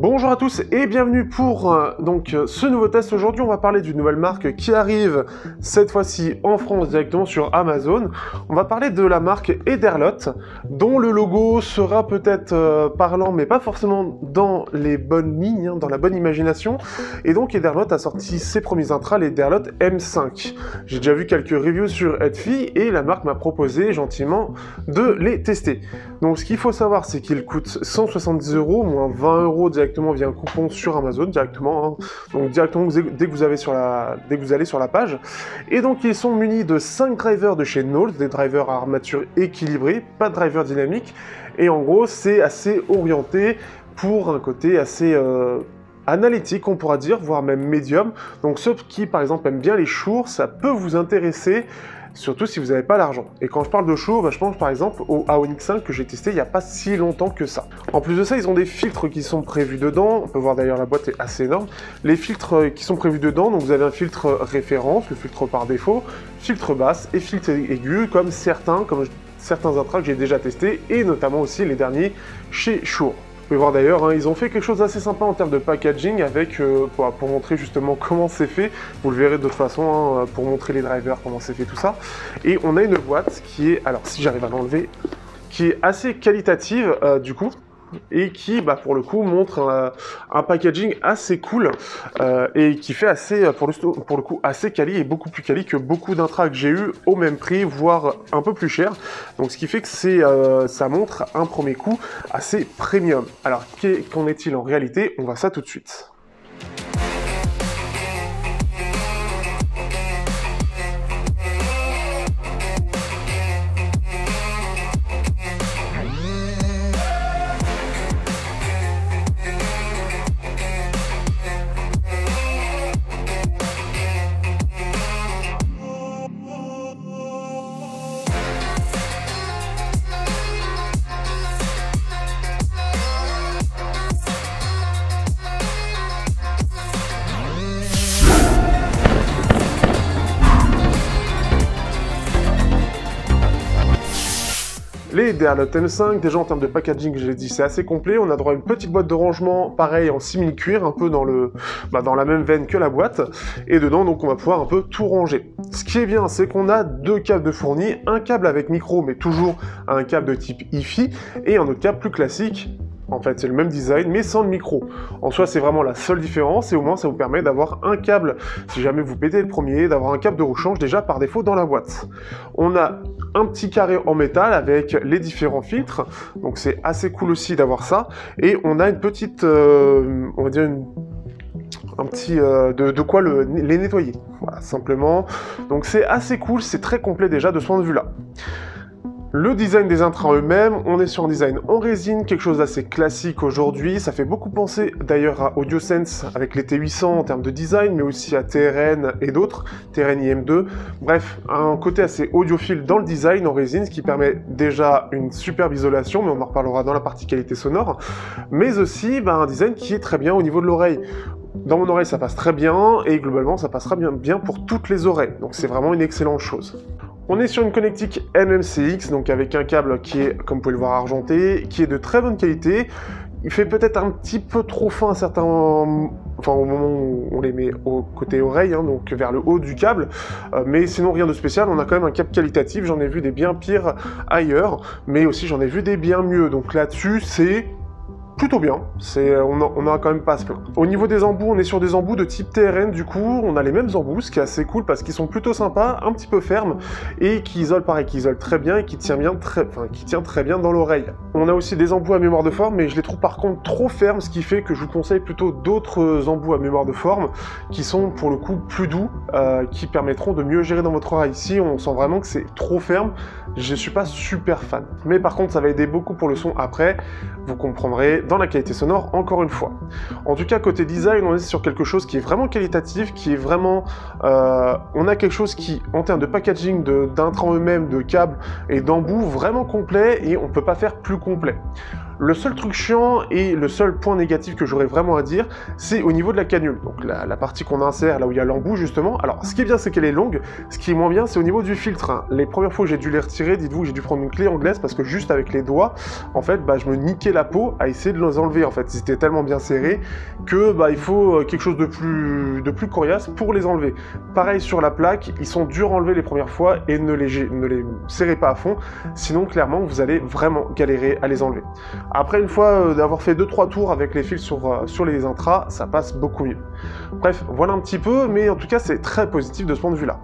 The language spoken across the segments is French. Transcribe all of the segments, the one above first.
Bonjour à tous et bienvenue pour ce nouveau test. Aujourd'hui on va parler d'une nouvelle marque qui arrive cette fois-ci en France directement sur Amazon. On va parler de la marque Ederlotte dont le logo sera peut-être parlant mais pas forcément dans les bonnes lignes, dans la bonne imagination. Et donc Ederlotte a sorti ses premiers intras, l'Ederlotte M5. J'ai déjà vu quelques reviews sur Etsy et la marque m'a proposé gentiment de les tester. Donc ce qu'il faut savoir c'est qu'ils coûtent 170 €, moins 20 € directement via un coupon sur Amazon directement, hein. Donc directement dès que vous allez sur la page. Et donc ils sont munis de 5 drivers de chez Knowles, des drivers à armature équilibrée, pas de driver dynamique. Et en gros c'est assez orienté pour un côté assez analytique, on pourra dire, voire même médium. Donc ceux qui par exemple aiment bien les Shure, ça peut vous intéresser. Surtout si vous n'avez pas l'argent. Et quand je parle de Shure, je pense par exemple au Aonix 5 que j'ai testé il n'y a pas si longtemps que ça. En plus de ça, ils ont des filtres qui sont prévus dedans. On peut voir d'ailleurs la boîte est assez énorme. Les filtres qui sont prévus dedans, donc vous avez un filtre référence, le filtre par défaut, filtre basse et filtre aigu, comme certains intras que j'ai déjà testés, et notamment aussi les derniers chez Shure. Vous pouvez voir d'ailleurs, ils ont fait quelque chose d'assez sympa en termes de packaging avec, pour montrer justement comment c'est fait. Vous le verrez de toute façon, pour montrer les drivers, comment c'est fait tout ça. Et on a une boîte qui est, alors si j'arrive à l'enlever, qui est assez qualitative du coup. Et qui, pour le coup, montre un packaging assez cool et qui fait assez, pour le coup, assez quali et beaucoup plus quali que beaucoup d'intras que j'ai eu au même prix, voire un peu plus cher. Donc, ce qui fait que ça montre un premier coup assez premium. Alors, qu'en est-il en réalité? On voit ça tout de suite. Les Ederlotte M5, déjà en termes de packaging, je l'ai dit, c'est assez complet. On a droit à une petite boîte de rangement, pareil en simili-cuir, un peu dans la même veine que la boîte. Et dedans, donc, on va pouvoir un peu tout ranger. Ce qui est bien, c'est qu'on a deux câbles de fournis, un câble avec micro, mais toujours un câble de type Hi-Fi, et un autre câble plus classique. En fait, c'est le même design, mais sans le micro. En soi, c'est vraiment la seule différence, et au moins, ça vous permet d'avoir un câble, si jamais vous pétez le premier, d'avoir un câble de rechange déjà par défaut dans la boîte. On a un petit carré en métal avec les différents filtres, donc c'est assez cool aussi d'avoir ça. Et on a une petite, on va dire un petit de quoi les nettoyer. Voilà, simplement. Donc c'est assez cool, c'est très complet déjà de ce point de vue-là. Le design des intras eux-mêmes, on est sur un design en résine, quelque chose d'assez classique aujourd'hui. Ça fait beaucoup penser d'ailleurs à AudioSense avec les T800 en termes de design, mais aussi à TRN et d'autres, TRN IM2. Bref, un côté assez audiophile dans le design en résine, ce qui permet déjà une superbe isolation, mais on en reparlera dans la partie qualité sonore, mais aussi un design qui est très bien au niveau de l'oreille. Dans mon oreille, ça passe très bien, et globalement, ça passera bien pour toutes les oreilles. Donc c'est vraiment une excellente chose. On est sur une connectique MMCX, donc avec un câble qui est, comme vous pouvez le voir, argenté, qui est de très bonne qualité. Il fait peut-être un petit peu trop fin à certains... Enfin, au moment où on les met au côté oreille, donc vers le haut du câble. Mais sinon, rien de spécial. On a quand même un câble qualitatif. J'en ai vu des bien pires ailleurs, mais aussi j'en ai vu des bien mieux. Donc là-dessus, c'est plutôt bien, on n'a quand même pas à se plaindre. Au niveau des embouts, on est sur des embouts de type TRN, du coup, on a les mêmes embouts, ce qui est assez cool parce qu'ils sont plutôt sympas, un petit peu fermes, et qui isolent pareil, qui isolent très bien et qui tient très bien dans l'oreille. On a aussi des embouts à mémoire de forme, mais je les trouve par contre trop fermes, ce qui fait que je vous conseille plutôt d'autres embouts à mémoire de forme, qui sont pour le coup plus doux, qui permettront de mieux gérer dans votre oreille. Ici, on sent vraiment que c'est trop ferme, je suis pas super fan. Mais par contre, ça va aider beaucoup pour le son après, vous comprendrez, dans la qualité sonore, encore une fois. En tout cas, côté design, on est sur quelque chose qui est vraiment qualitatif, qui est vraiment... on a quelque chose qui, en termes de packaging, d'intrants eux-mêmes, de câbles et d'embouts, vraiment complet, et on peut pas faire plus complet. Le seul truc chiant et le seul point négatif que j'aurais vraiment à dire, c'est au niveau de la canule. Donc la partie qu'on insère, là où il y a l'embout justement. Alors ce qui est bien, c'est qu'elle est longue. Ce qui est moins bien, c'est au niveau du filtre, hein. Les premières fois que j'ai dû les retirer, dites-vous que j'ai dû prendre une clé anglaise parce que juste avec les doigts, en fait, je me niquais la peau à essayer de les enlever. En fait, ils étaient tellement bien serrés que il faut quelque chose de plus coriace pour les enlever. Pareil sur la plaque, ils sont durs à enlever les premières fois et ne les serrez pas à fond, sinon clairement vous allez vraiment galérer à les enlever. Après, une fois d'avoir fait 2-3 tours avec les fils sur les intras, ça passe beaucoup mieux. Bref, voilà un petit peu, mais en tout cas c'est très positif de ce point de vue là.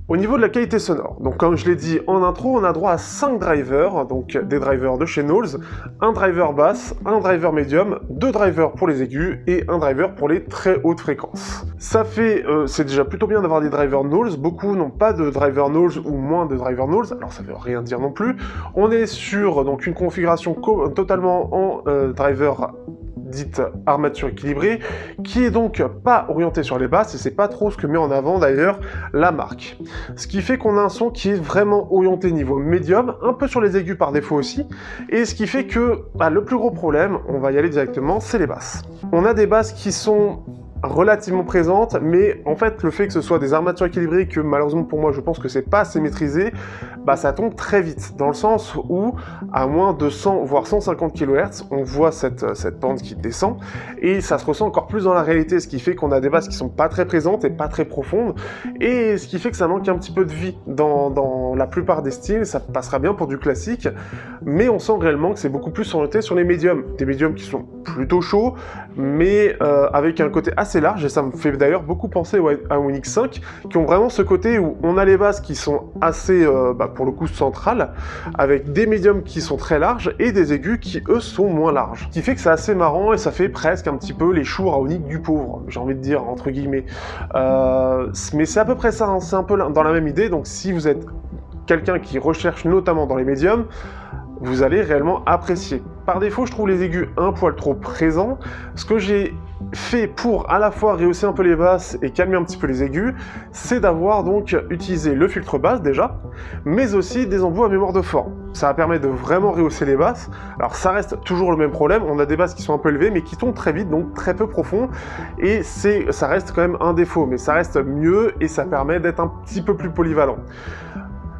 Au niveau de la qualité sonore, donc comme je l'ai dit en intro, on a droit à 5 drivers, donc des drivers de chez Knowles, un driver basse, un driver médium, 2 drivers pour les aigus et un driver pour les très hautes fréquences. Ça fait, c'est déjà plutôt bien d'avoir des drivers Knowles, beaucoup n'ont pas de driver Knowles ou moins de driver Knowles, alors ça veut rien dire non plus. On est sur donc une configuration totalement en driver dite armature équilibrée, qui est donc pas orientée sur les basses, et c'est pas trop ce que met en avant d'ailleurs la marque. Ce qui fait qu'on a un son qui est vraiment orienté niveau médium, un peu sur les aigus par défaut aussi, et ce qui fait que le plus gros problème, on va y aller directement, c'est les basses. On a des basses qui sont relativement présentes, mais en fait le fait que ce soit des armatures équilibrées, que malheureusement pour moi je pense que c'est pas assez maîtrisé, ça tombe très vite, dans le sens où à moins de 100 voire 150 kHz on voit cette pente qui descend, et ça se ressent encore plus dans la réalité, ce qui fait qu'on a des basses qui sont pas très présentes et pas très profondes, et ce qui fait que ça manque un petit peu de vie dans la plupart des styles. Ça passera bien pour du classique, mais on sent réellement que c'est beaucoup plus orienté sur les médiums, des médiums qui sont plutôt chauds, mais avec un côté assez large, et ça me fait d'ailleurs beaucoup penser à Onyx 5, qui ont vraiment ce côté où on a les basses qui sont assez, pour le coup, centrales, avec des médiums qui sont très larges, et des aigus qui, eux, sont moins larges. Ce qui fait que c'est assez marrant, et ça fait presque un petit peu les chours à Onyx du pauvre, j'ai envie de dire, entre guillemets. Mais c'est à peu près ça, hein, c'est un peu dans la même idée, donc si vous êtes quelqu'un qui recherche notamment dans les médiums, vous allez réellement apprécier. Par défaut, je trouve les aigus un poil trop présents. Ce que j'ai fait pour à la fois rehausser un peu les basses et calmer un petit peu les aigus, c'est d'avoir donc utilisé le filtre basse déjà, mais aussi des embouts à mémoire de forme. Ça va permettre de vraiment rehausser les basses. Alors ça reste toujours le même problème, on a des basses qui sont un peu élevées mais qui tombent très vite, donc très peu profond, et ça reste quand même un défaut, mais ça reste mieux et ça permet d'être un petit peu plus polyvalent.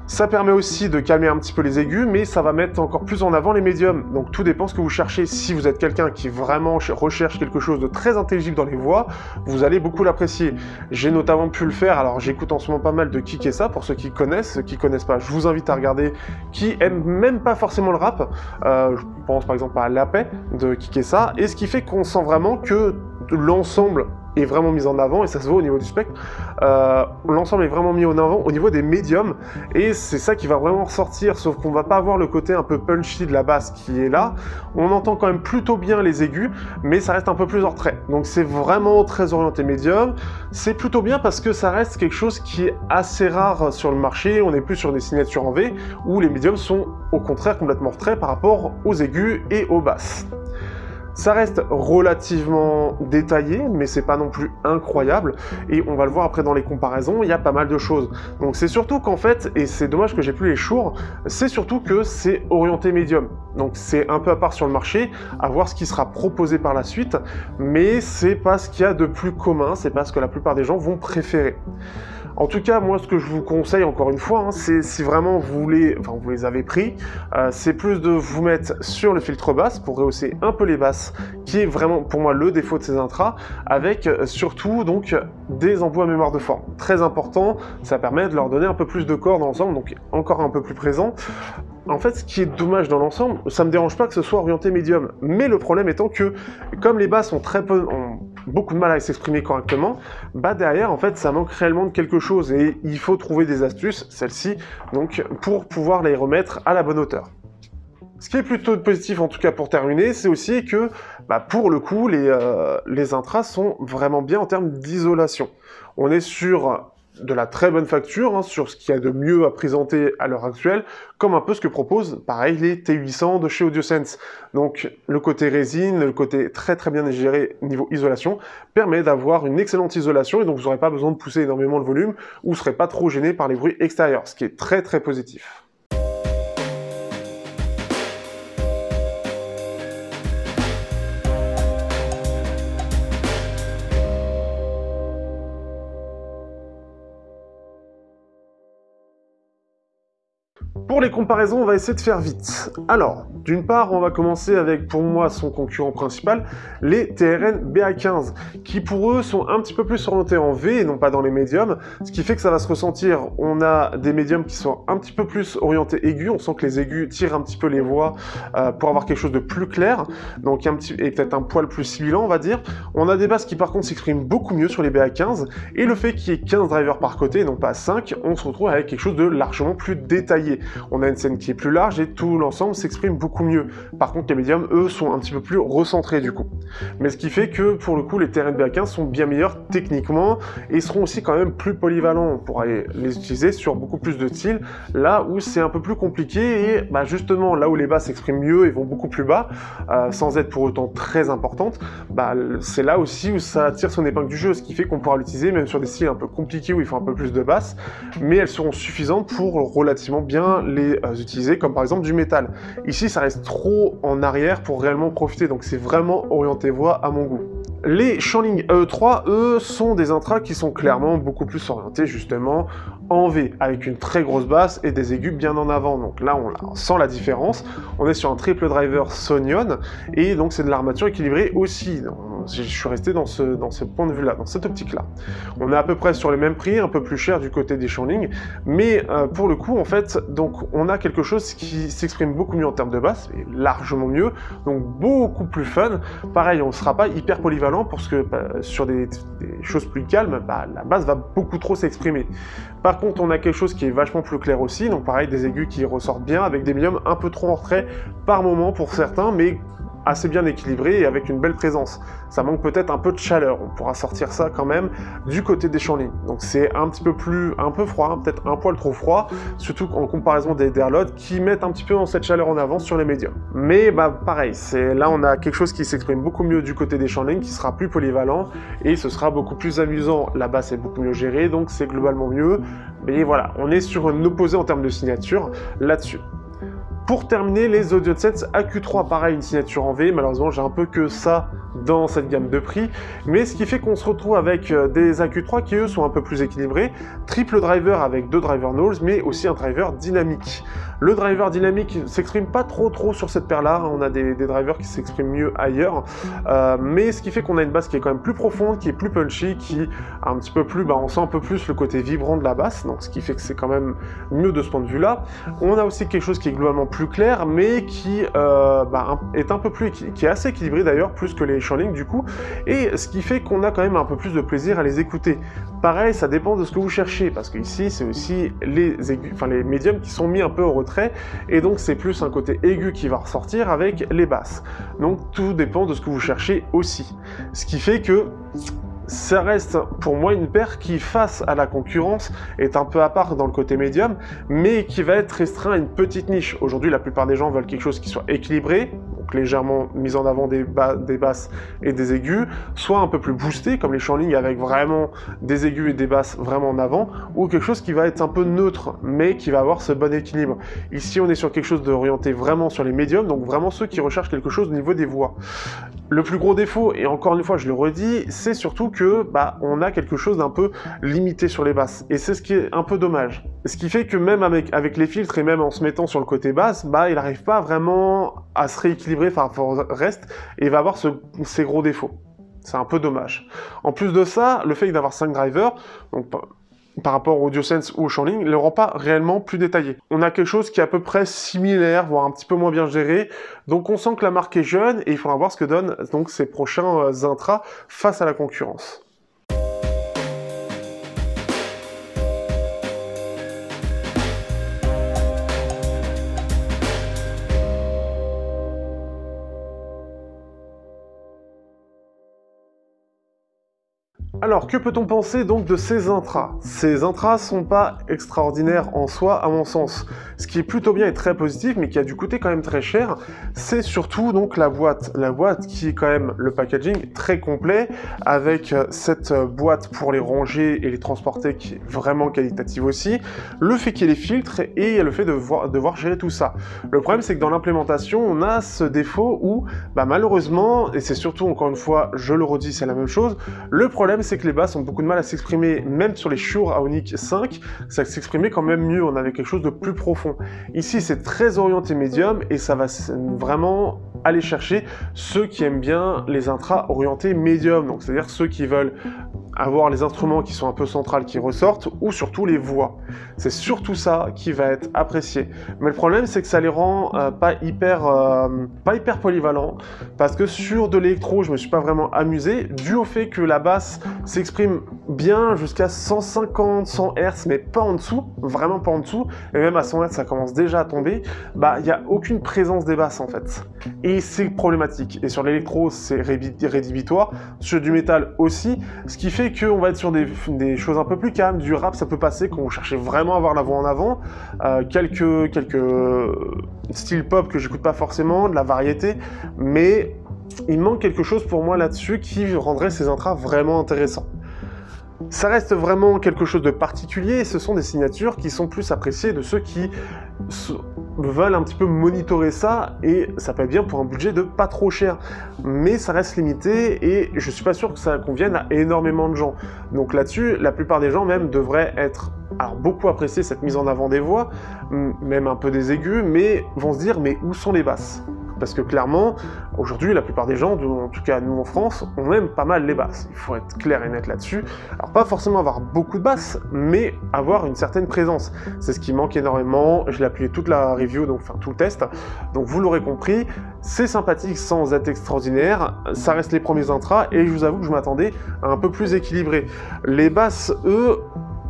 Ça permet aussi de calmer un petit peu les aigus, mais ça va mettre encore plus en avant les médiums. Donc tout dépend ce que vous cherchez. Si vous êtes quelqu'un qui vraiment recherche quelque chose de très intelligible dans les voix, vous allez beaucoup l'apprécier. J'ai notamment pu le faire, alors j'écoute en ce moment pas mal de Kikessa, pour ceux qui connaissent. Ceux qui connaissent pas, je vous invite à regarder, qui aiment même pas forcément le rap. Je pense par exemple à La Paix de Kikessa, et ce qui fait qu'on sent vraiment que l'ensemble est vraiment mis en avant, et ça se voit au niveau du spectre. L'ensemble est vraiment mis en avant au niveau des médiums, et c'est ça qui va vraiment ressortir, sauf qu'on va pas avoir le côté un peu punchy de la basse qui est là. On entend quand même plutôt bien les aigus, mais ça reste un peu plus en retrait. Donc c'est vraiment très orienté médium. C'est plutôt bien parce que ça reste quelque chose qui est assez rare sur le marché. On est plus sur des signatures en V, où les médiums sont au contraire complètement en retrait par rapport aux aigus et aux basses. Ça reste relativement détaillé, mais c'est pas non plus incroyable, et on va le voir après dans les comparaisons, il y a pas mal de choses. Donc c'est surtout qu'en fait, et c'est dommage que j'ai plus les chours, c'est surtout que c'est orienté médium. Donc c'est un peu à part sur le marché, à voir ce qui sera proposé par la suite, mais c'est pas ce qu'il y a de plus commun, c'est pas ce que la plupart des gens vont préférer. En tout cas, moi, ce que je vous conseille, encore une fois, c'est si vraiment vous les avez pris, c'est plus de vous mettre sur le filtre basse pour rehausser un peu les basses, qui est vraiment, pour moi, le défaut de ces intras, avec surtout, donc, des embouts à mémoire de forme. Très important, ça permet de leur donner un peu plus de corps dans l'ensemble, donc encore un peu plus présent. En fait, ce qui est dommage dans l'ensemble, ça me dérange pas que ce soit orienté médium, mais le problème étant que, comme les basses ont beaucoup de mal à s'exprimer correctement, derrière, en fait, ça manque réellement de quelque chose, et il faut trouver des astuces, celle-ci, donc, pour pouvoir les remettre à la bonne hauteur. Ce qui est plutôt positif, en tout cas pour terminer, c'est aussi que, pour le coup, les intras sont vraiment bien en termes d'isolation. On est sur de la très bonne facture, hein, sur ce qu'il y a de mieux à présenter à l'heure actuelle, comme un peu ce que proposent, pareil, les T800 de chez AudioSense. Donc, le côté résine, le côté très très bien géré niveau isolation, permet d'avoir une excellente isolation, et donc vous n'aurez pas besoin de pousser énormément le volume, ou vous ne serez pas trop gêné par les bruits extérieurs, ce qui est très très positif. Pour les comparaisons, on va essayer de faire vite. Alors, d'une part, on va commencer avec, pour moi, son concurrent principal, les TRN BA15, qui pour eux sont un petit peu plus orientés en V et non pas dans les médiums, ce qui fait que ça va se ressentir. On a des médiums qui sont un petit peu plus orientés aigus, on sent que les aigus tirent un petit peu les voix pour avoir quelque chose de plus clair, donc et peut-être un poil plus sibilant, on va dire. On a des basses qui par contre s'expriment beaucoup mieux sur les BA15, et le fait qu'il y ait 15 drivers par côté et non pas 5, on se retrouve avec quelque chose de largement plus détaillé. On a une scène qui est plus large et tout l'ensemble s'exprime beaucoup mieux. Par contre, les médiums, eux, sont un petit peu plus recentrés du coup. Mais ce qui fait que, pour le coup, les TRN BA15 sont bien meilleurs techniquement et seront aussi quand même plus polyvalents. On pourra les utiliser sur beaucoup plus de styles, là où c'est un peu plus compliqué et bah, justement, là où les basses s'expriment mieux et vont beaucoup plus bas, sans être pour autant très importantes, bah, c'est là aussi où ça tire son épingle du jeu, ce qui fait qu'on pourra l'utiliser même sur des styles un peu compliqués où il faut un peu plus de basses, mais elles seront suffisantes pour relativement bien les utiliser, comme par exemple du métal. Ici, ça reste trop en arrière pour réellement profiter, donc c'est vraiment orienté voix à mon goût. Les Shanling AE3, eux, sont des intras qui sont clairement beaucoup plus orientés justement en V, avec une très grosse basse et des aigus bien en avant. Donc là, on sent la différence. On est sur un triple driver Sonion, et donc c'est de l'armature équilibrée aussi. Donc, je suis resté dans ce point de vue-là, dans cette optique-là. On est à peu près sur les mêmes prix, un peu plus cher du côté des Shanling, mais pour le coup, en fait, donc on a quelque chose qui s'exprime beaucoup mieux en termes de basse, et largement mieux, donc beaucoup plus fun. Pareil, on ne sera pas hyper polyvalent, parce que sur des choses plus calmes, la basse va beaucoup trop s'exprimer. Par contre, on a quelque chose qui est vachement plus clair aussi, donc pareil, des aigus qui ressortent bien, avec des médiums un peu trop en retrait par moment pour certains, mais assez bien équilibré et avec une belle présence. Ça manque peut-être un peu de chaleur, on pourra sortir ça quand même du côté des Shanling. Donc c'est un petit peu un peu froid, hein, peut-être un poil trop froid, surtout en comparaison des Derlot qui mettent un petit peu cette chaleur en avant sur les médiums. Mais pareil, là on a quelque chose qui s'exprime beaucoup mieux du côté des Shanling, qui sera plus polyvalent et ce sera beaucoup plus amusant. La basse est beaucoup mieux gérée, donc c'est globalement mieux. Mais voilà, on est sur un opposé en termes de signature là-dessus. Pour terminer, les AudioSense AQ3, pareil, une signature en V, malheureusement j'ai un peu que ça dans cette gamme de prix, mais ce qui fait qu'on se retrouve avec des AQ3 qui eux sont un peu plus équilibrés, triple driver avec 2 driver nulls, mais aussi un driver dynamique. Le driver dynamique s'exprime pas trop sur cette paire-là, on a des drivers qui s'expriment mieux ailleurs, mais ce qui fait qu'on a une basse qui est quand même plus profonde, qui est plus punchy, qui a un petit peu plus, on sent un peu plus le côté vibrant de la basse, donc ce qui fait que c'est quand même mieux de ce point de vue-là. On a aussi quelque chose qui est globalement plus clair, mais qui est un peu plus, qui est assez équilibré d'ailleurs, plus que les Shanling du coup, et ce qui fait qu'on a quand même un peu plus de plaisir à les écouter. Pareil, ça dépend de ce que vous cherchez, parce que ici c'est aussi les aigus, les médiums qui sont mis un peu au retrait, et donc c'est plus un côté aigu qui va ressortir avec les basses. Donc tout dépend de ce que vous cherchez aussi. Ce qui fait que ça reste pour moi une paire qui, face à la concurrence, est un peu à part dans le côté médium, mais qui va être restreint à une petite niche. Aujourd'hui, la plupart des gens veulent quelque chose qui soit équilibré, donc légèrement mis en avant des basses et des aigus, soit un peu plus boosté, comme les Shanling avec vraiment des aigus et des basses vraiment en avant, ou quelque chose qui va être un peu neutre, mais qui va avoir ce bon équilibre. Ici, on est sur quelque chose d'orienté vraiment sur les médiums, donc vraiment ceux qui recherchent quelque chose au niveau des voix. Le plus gros défaut, et encore une fois je le redis, c'est surtout que on a quelque chose d'un peu limité sur les basses, et c'est ce qui est un peu dommage. Ce qui fait que même avec les filtres et même en se mettant sur le côté basse, il n'arrive pas vraiment à se rééquilibrer par rapport au reste, et il va avoir ces gros défauts. C'est un peu dommage. En plus de ça, le fait d'avoir 5 drivers, donc par rapport au AudioSense ou au Shanling, le rend pas réellement plus détaillé. On a quelque chose qui est à peu près similaire, voire un petit peu moins bien géré, donc on sent que la marque est jeune, et il faudra voir ce que donnent donc ces prochains intras face à la concurrence. Alors, que peut-on penser donc de ces intras? Ces intras sont pas extraordinaires en soi, à mon sens. Ce qui est plutôt bien et très positif, mais qui a dû coûter quand même très cher, c'est surtout donc la boîte. La boîte qui est quand même le packaging très complet, avec cette boîte pour les ranger et les transporter qui est vraiment qualitative aussi, le fait qu'il y ait les filtres et le fait de devoir gérer tout ça. Le problème, c'est que dans l'implémentation, on a ce défaut où, malheureusement, et c'est surtout, encore une fois, je le redis, c'est la même chose, le problème, c'est que les basses ont beaucoup de mal à s'exprimer, même sur les Shure Aonic 5, ça s'exprimait quand même mieux, on avait quelque chose de plus profond. Ici, c'est très orienté médium, et ça va vraiment aller chercher ceux qui aiment bien les intras orientés médium, donc c'est-à-dire ceux qui veulent avoir les instruments qui sont un peu centrales qui ressortent, ou surtout les voix. C'est surtout ça qui va être apprécié. Mais le problème, c'est que ça les rend pas hyper polyvalents, parce que sur de l'électro, je me suis pas vraiment amusé, dû au fait que la basse s'exprime bien jusqu'à 150, 100 Hz, mais pas en dessous, vraiment pas en dessous, et même à 100 Hz, ça commence déjà à tomber, il n'y a aucune présence des basses en fait. Et c'est problématique. Et sur l'électro, c'est rédhibitoire, sur du métal aussi, ce qui fait qu'on va être sur des choses un peu plus calmes, du rap ça peut passer quand vous cherchez vraiment à avoir la voix en avant, quelques styles pop que j'écoute pas forcément, de la variété, mais il manque quelque chose pour moi là-dessus qui rendrait ces intras vraiment intéressants. Ça reste vraiment quelque chose de particulier et ce sont des signatures qui sont plus appréciées de ceux qui veulent un petit peu monitorer ça et ça peut être bien pour un budget de pas trop cher. Mais ça reste limité et je suis pas sûr que ça convienne à énormément de gens. Donc là-dessus, la plupart des gens même devraient être beaucoup apprécier cette mise en avant des voix, même un peu des aigus, mais vont se dire mais où sont les basses? Parce que clairement, aujourd'hui, la plupart des gens, en tout cas nous en France, on aime pas mal les basses. Il faut être clair et net là-dessus. Alors pas forcément avoir beaucoup de basses, mais avoir une certaine présence. C'est ce qui manque énormément. Je l'ai appuyé toute la review, donc enfin tout le test. Donc vous l'aurez compris, c'est sympathique sans être extraordinaire. Ça reste les premiers intras et je vous avoue que je m'attendais à un peu plus équilibré. Les basses, eux,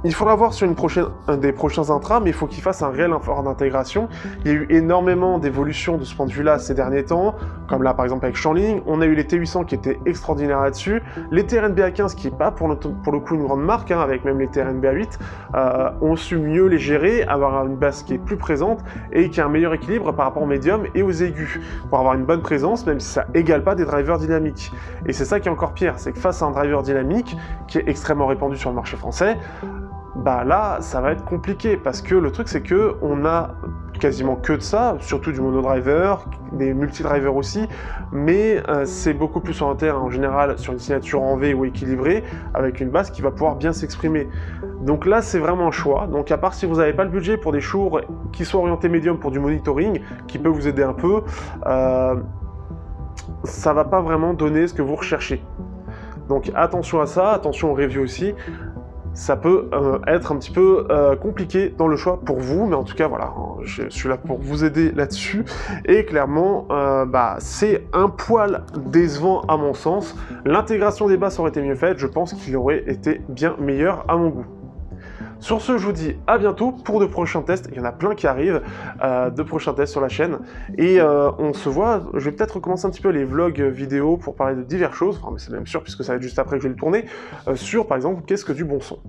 il faudra voir sur un des prochains intras, mais il faut qu'ils fassent un réel effort d'intégration. Il y a eu énormément d'évolutions de ce point de vue-là ces derniers temps, comme là par exemple avec Shanling. On a eu les T800 qui étaient extraordinaires là-dessus, les TRNBA15 qui n'est pas pour le coup une grande marque, avec même les TRNBA8, ont su mieux les gérer, avoir une basse qui est plus présente et qui a un meilleur équilibre par rapport aux médiums et aux aigus, pour avoir une bonne présence, même si ça égale pas des drivers dynamiques. Et c'est ça qui est encore pire, c'est que face à un driver dynamique, qui est extrêmement répandu sur le marché français, là, ça va être compliqué, parce que le truc, c'est que on a quasiment que de ça, surtout du monodriver, des multidrivers aussi, mais c'est beaucoup plus orienté en général sur une signature en V ou équilibrée, avec une basse qui va pouvoir bien s'exprimer. Donc là, c'est vraiment un choix. Donc à part si vous n'avez pas le budget pour des Shure qui soient orientés médium pour du monitoring, qui peut vous aider un peu, ça va pas vraiment donner ce que vous recherchez. Donc attention à ça, attention aux reviews aussi. Ça peut être un petit peu compliqué dans le choix pour vous, mais en tout cas voilà, je suis là pour vous aider là-dessus, et clairement c'est un poil décevant à mon sens. L'intégration des basses aurait été mieux faite, je pense qu'il aurait été bien meilleur à mon goût. Sur ce, je vous dis à bientôt pour de prochains tests. Il y en a plein qui arrivent, de prochains tests sur la chaîne. Et on se voit, je vais peut-être recommencer un petit peu les vlogs vidéo pour parler de diverses choses, enfin, mais c'est même sûr puisque ça va être juste après que je vais le tourner, sur par exemple qu'est-ce que du bon son.